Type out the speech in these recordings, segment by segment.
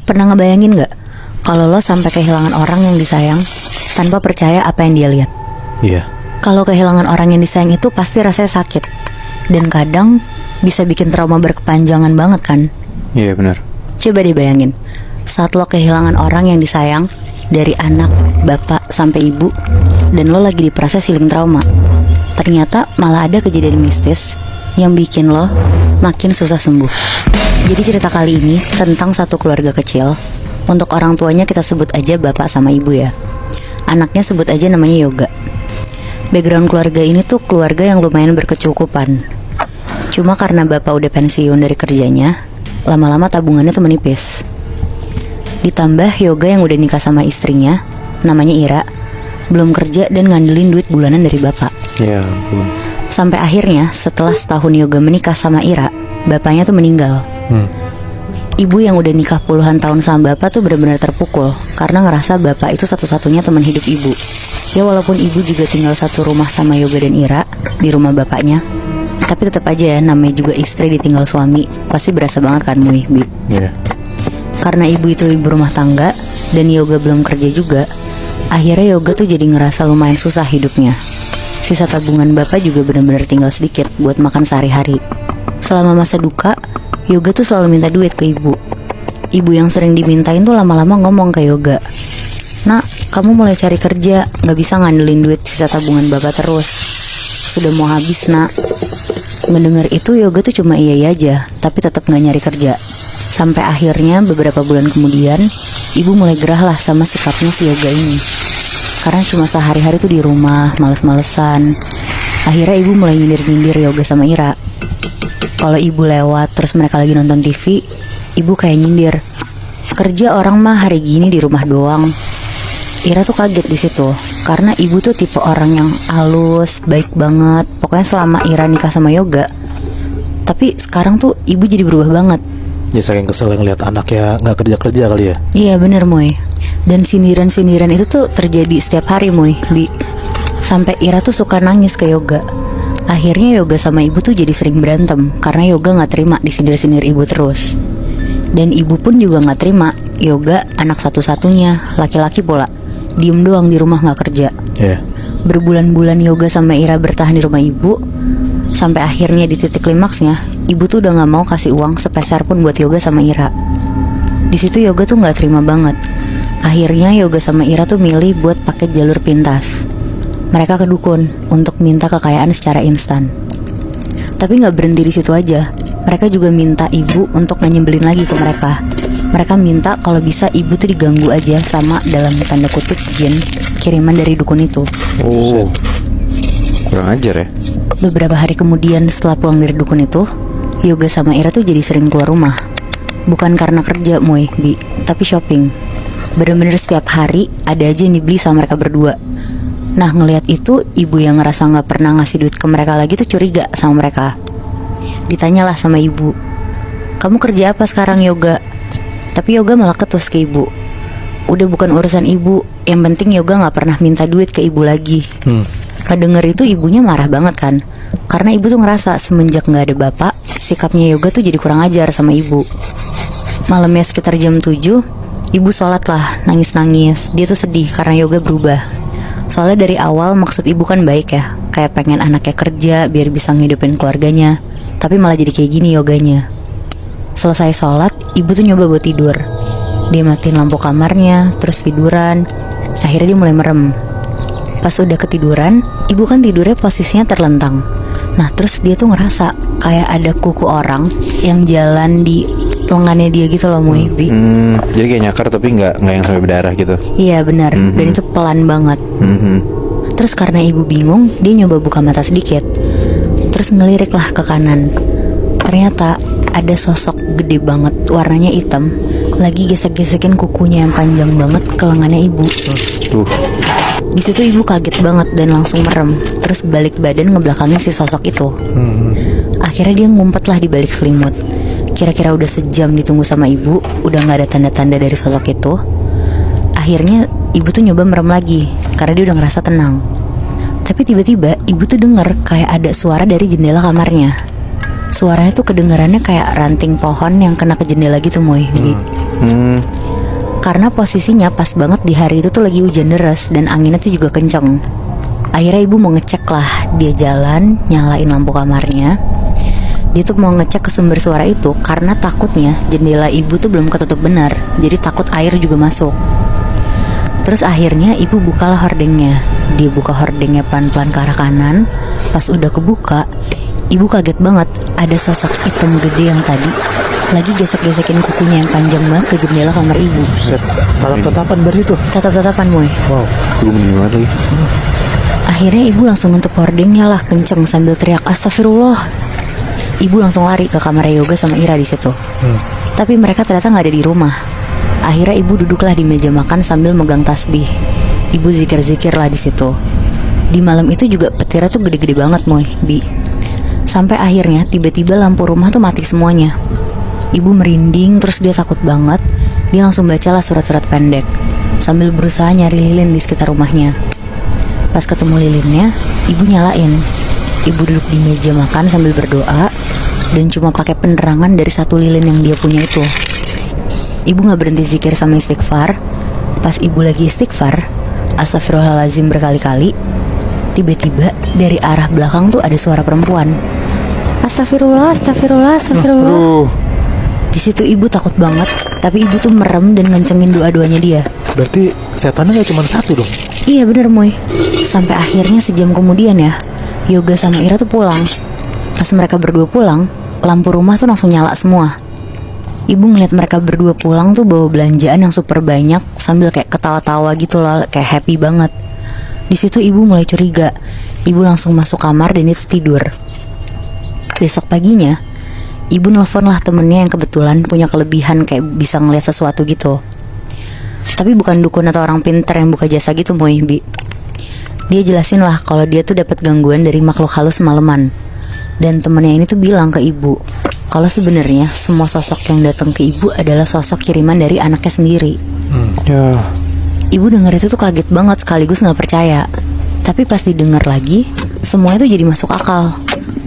Pernah ngebayangin gak kalau lo sampai kehilangan orang yang disayang tanpa percaya apa yang dia lihat? Iya. Kalau kehilangan orang yang disayang itu pasti rasanya sakit, dan kadang bisa bikin trauma berkepanjangan banget kan? Iya benar. Coba dibayangin, saat lo kehilangan orang yang disayang, dari anak, bapak, sampai ibu, dan lo lagi di proses healing trauma, ternyata malah ada kejadian mistis yang bikin lo makin susah sembuh. Jadi cerita kali ini tentang satu keluarga kecil. Untuk orang tuanya kita sebut aja bapak sama ibu ya. Anaknya sebut aja namanya Yoga. Background keluarga ini tuh keluarga yang lumayan berkecukupan. Cuma karena bapak udah pensiun dari kerjanya, lama-lama tabungannya tuh menipis. Ditambah Yoga yang udah nikah sama istrinya, namanya Ira, belum kerja dan ngandelin duit bulanan dari bapak. Ya ampun. Sampai akhirnya setelah setahun Yoga menikah sama Ira, bapaknya tuh meninggal. Ibu yang udah nikah puluhan tahun sama bapak tuh benar-benar terpukul karena ngerasa bapak itu satu-satunya teman hidup ibu. Ya walaupun ibu juga tinggal satu rumah sama Yoga dan Ira di rumah bapaknya, tapi tetap aja ya, namanya juga istri ditinggal suami, pasti berasa banget kan Mui, Bi? Iya. Karena ibu itu ibu rumah tangga dan Yoga belum kerja juga, akhirnya Yoga tuh jadi ngerasa lumayan susah hidupnya. Sisa tabungan bapak juga benar-benar tinggal sedikit buat makan sehari-hari. Selama masa duka, Yoga tuh selalu minta duit ke ibu. Ibu yang sering dimintain tuh lama-lama ngomong ke Yoga, "Nak, kamu mulai cari kerja, gak bisa ngandelin duit sisa tabungan bapak terus. Sudah mau habis, nak." Mendengar itu Yoga tuh cuma iya aja, tapi tetap gak nyari kerja. Sampai akhirnya beberapa bulan kemudian, ibu mulai gerah lah sama sikapnya si Yoga ini. Karena cuma sehari-hari tuh di rumah, males-malesan. Akhirnya ibu mulai nyindir-nyindir Yoga sama Ira. Kalau ibu lewat terus mereka lagi nonton TV, ibu kayak nyindir, "Kerja orang mah hari gini di rumah doang." Ira tuh kaget di situ, karena ibu tuh tipe orang yang halus, baik banget. Pokoknya selama Ira nikah sama Yoga. Tapi sekarang tuh ibu jadi berubah banget. Ya saking kesel ngeliat anaknya gak kerja-kerja kali ya. Iya bener Moy. Dan sindiran-sindiran itu tuh terjadi setiap hari Moy, Bi. Sampai Ira tuh suka nangis ke Yoga. Akhirnya Yoga sama ibu tuh jadi sering berantem karena Yoga gak terima disindir-sindir ibu terus. Dan ibu pun juga gak terima Yoga anak satu-satunya, laki-laki pula, diem doang di rumah gak kerja. Berbulan-bulan Yoga sama Ira bertahan di rumah ibu. Sampai akhirnya di titik klimaksnya, ibu tuh udah gak mau kasih uang sepeser pun buat Yoga sama Ira. Di situ Yoga tuh gak terima banget. Akhirnya Yoga sama Ira tuh milih buat pakai jalur pintas. Mereka ke dukun untuk minta kekayaan secara instan. Tapi gak berhenti di situ aja. Mereka juga minta ibu untuk gak nyebelin lagi ke mereka. Mereka minta kalau bisa ibu tuh diganggu aja sama, dalam tanda kutip, jin kiriman dari dukun itu. Oh, kurang ajar ya. Beberapa hari kemudian setelah pulang dari dukun itu, Yoga sama Ira tuh jadi sering keluar rumah. Bukan karena kerja Moy, Bi, tapi shopping. Bener-bener setiap hari ada aja yang dibeli sama mereka berdua. Nah ngelihat itu, ibu yang ngerasa gak pernah ngasih duit ke mereka lagi tuh curiga sama mereka. Ditanyalah sama ibu, "Kamu kerja apa sekarang Yoga?" Tapi Yoga malah ketus ke ibu. Udah bukan urusan ibu, yang penting Yoga gak pernah minta duit ke ibu lagi. Kedenger itu ibunya marah banget kan, karena ibu tuh ngerasa semenjak gak ada bapak, sikapnya Yoga tuh jadi kurang ajar sama ibu. Malamnya sekitar jam 7, ibu sholat lah, nangis-nangis. Dia tuh sedih karena Yoga berubah. Soalnya dari awal maksud ibu kan baik ya, kayak pengen anaknya kerja biar bisa ngidupin keluarganya. Tapi malah jadi kayak gini Yoganya. Selesai sholat, ibu tuh nyoba buat tidur. Dia matiin lampu kamarnya, terus tiduran. Akhirnya dia mulai merem. Pas udah ketiduran, ibu kan tidurnya posisinya terlentang. Nah terus dia tuh ngerasa kayak ada kuku orang yang jalan di lengannya dia gitu loh Mui, Bi. Jadi kayak nyakar tapi nggak yang sampai berdarah gitu. Iya benar. Dan itu pelan banget. Terus karena ibu bingung, dia nyoba buka mata sedikit. Terus ngelirik lah ke kanan. Ternyata ada sosok gede banget, warnanya hitam, lagi gesek-gesekin kukunya yang panjang banget ke lengannya ibu. Di situ ibu kaget banget dan langsung merem. Terus balik badan ngebelakangin si sosok itu. Akhirnya dia ngumpet lah di balik selimut. Kira-kira udah sejam ditunggu sama ibu, udah gak ada tanda-tanda dari sosok itu. Akhirnya ibu tuh nyoba merem lagi, karena dia udah ngerasa tenang. Tapi tiba-tiba ibu tuh denger kayak ada suara dari jendela kamarnya. Suaranya tuh kedengarannya kayak ranting pohon yang kena ke jendela gitu Moy. Karena posisinya pas banget di hari itu tuh lagi hujan deras dan anginnya tuh juga kenceng. Akhirnya ibu mau ngecek lah. Dia jalan, nyalain lampu kamarnya. Dia tuh mau ngecek ke sumber suara itu karena takutnya jendela ibu tuh belum ketutup benar. Jadi takut air juga masuk. Terus akhirnya ibu bukalah hordengnya. Dia buka hordengnya pelan-pelan ke arah kanan. Pas udah kebuka, ibu kaget banget. Ada sosok hitam gede yang tadi lagi gesek-gesekin kukunya yang panjang banget ke jendela kamar ibu. Set, tatap-tatapan berarti tuh. Tatap-tatapan Moy. Wow. Gue bener banget lagi. Akhirnya ibu langsung nutup hordengnya lah kenceng sambil teriak astagfirullah. Ibu langsung lari ke kamar Yoga sama Ira di situ. Tapi mereka ternyata nggak ada di rumah. Akhirnya ibu duduklah di meja makan sambil megang tasbih. Ibu zikir-zikir lah di situ. Di malam itu juga petirnya tuh gede-gede banget Moy, Bi. Sampai akhirnya tiba-tiba lampu rumah tuh mati semuanya. Ibu merinding terus dia takut banget. Dia langsung bacalah surat-surat pendek sambil berusaha nyari lilin di sekitar rumahnya. Pas ketemu lilinnya, ibu nyalain. Ibu duduk di meja makan sambil berdoa dan cuma pakai penerangan dari satu lilin yang dia punya itu. Ibu gak berhenti zikir sama istighfar. Pas ibu lagi istighfar, astagfirullahalazim berkali-kali, tiba-tiba dari arah belakang tuh ada suara perempuan. Astagfirullah, astagfirullah, astagfirullah. Di situ ibu takut banget, tapi ibu tuh merem dan ngencengin doa-doanya dia. Berarti setannya gak cuma satu dong? Iya bener Moy. Sampai akhirnya sejam kemudian ya, Yoga sama Ira tuh pulang. Pas mereka berdua pulang, lampu rumah tuh langsung nyala semua. Ibu ngeliat mereka berdua pulang tuh bawa belanjaan yang super banyak sambil kayak ketawa-tawa gitu loh, kayak happy banget. Di situ ibu mulai curiga. Ibu langsung masuk kamar dan itu tidur. Besok paginya, ibu nelfon lah temennya yang kebetulan punya kelebihan kayak bisa ngeliat sesuatu gitu. Tapi bukan dukun atau orang pinter yang buka jasa gitu Moy, Bi. Dia jelasin lah kalau dia tuh dapat gangguan dari makhluk halus semalaman. Dan temennya ini tuh bilang ke ibu kalau sebenarnya semua sosok yang datang ke ibu adalah sosok kiriman dari anaknya sendiri. Ya. Ibu denger itu tuh kaget banget sekaligus gak percaya. Tapi pas didengar lagi, semuanya tuh jadi masuk akal.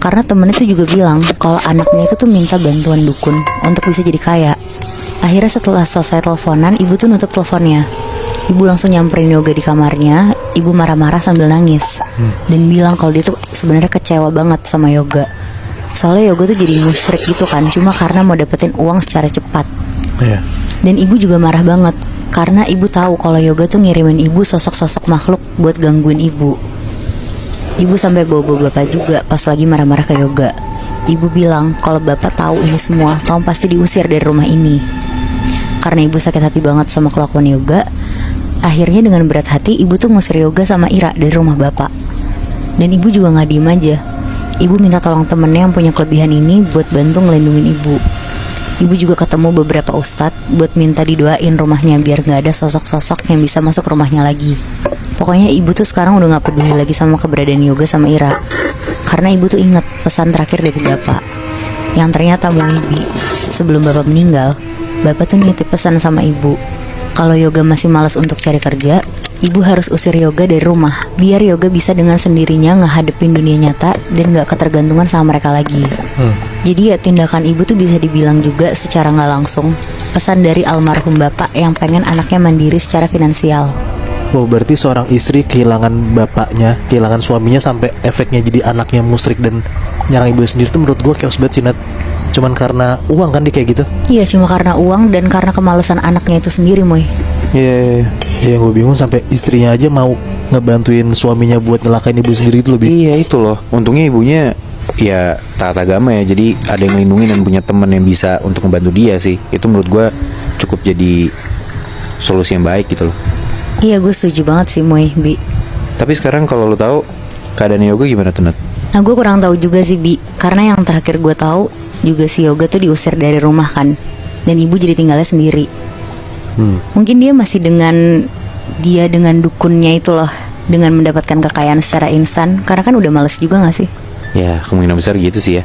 Karena temennya tuh juga bilang kalau anaknya itu tuh minta bantuan dukun untuk bisa jadi kaya. Akhirnya setelah selesai teleponan, ibu tuh nutup teleponnya. Ibu langsung nyamperin Yoga di kamarnya. Ibu marah-marah sambil nangis dan bilang kalau dia tuh sebenarnya kecewa banget sama Yoga. Soalnya Yoga tuh jadi musyrik gitu kan, cuma karena mau dapetin uang secara cepat. Iya. Dan ibu juga marah banget karena ibu tahu kalau Yoga tuh ngirimin ibu sosok-sosok makhluk buat gangguin ibu. Ibu sampai bawa bapak juga pas lagi marah-marah ke Yoga. Ibu bilang kalau bapak tahu ini semua, kamu pasti diusir dari rumah ini. Karena ibu sakit hati banget sama kelakuan Yoga, akhirnya dengan berat hati ibu tuh ngusir Yoga sama Ira dari rumah bapak. Dan ibu juga gak diem aja. Ibu minta tolong temennya yang punya kelebihan ini buat bantu ngelindungin ibu. Ibu juga ketemu beberapa ustadz buat minta didoain rumahnya biar gak ada sosok-sosok yang bisa masuk rumahnya lagi. Pokoknya ibu tuh sekarang udah gak peduli lagi sama keberadaan Yoga sama Ira. Karena ibu tuh inget pesan terakhir dari bapak, yang ternyata Muibi, sebelum bapak meninggal, bapak tuh nitip pesan sama ibu kalau Yoga masih malas untuk cari kerja, ibu harus usir Yoga dari rumah biar Yoga bisa dengan sendirinya ngehadepin dunia nyata dan gak ketergantungan sama mereka lagi. Jadi ya tindakan ibu tuh bisa dibilang juga secara gak langsung pesan dari almarhum bapak yang pengen anaknya mandiri secara finansial. Wow, berarti seorang istri kehilangan bapaknya, kehilangan suaminya sampai efeknya jadi anaknya musyrik dan nyerang ibu sendiri tuh menurut gue chaos banget sih, Nat. Cuman karena uang kan dia kayak gitu. Iya, cuma karena uang dan karena kemalasan anaknya itu sendiri, Moy. Iya. Ya gue bingung sampai istrinya aja mau ngebantuin suaminya buat nyelakain ibu sendiri itu lebih. Iya itu loh. Untungnya ibunya ya taat agama ya, jadi ada yang ngelindungin dan punya teman yang bisa untuk membantu dia sih. Itu menurut gue cukup jadi solusi yang baik gitu loh. Iya, gue setuju banget sih, Moy, Bi. Tapi sekarang kalau lo tahu keadaan Yoga gimana tuh, Nat? Nah, gue kurang tahu juga sih, Bi. Karena yang terakhir gue tahu juga si Yoga tuh diusir dari rumah kan, dan ibu jadi tinggalnya sendiri. Mungkin dia masih dengan dukunnya itu loh, dengan mendapatkan kekayaan secara instan. Karena kan udah males juga gak sih? Ya kemungkinan besar gitu sih ya.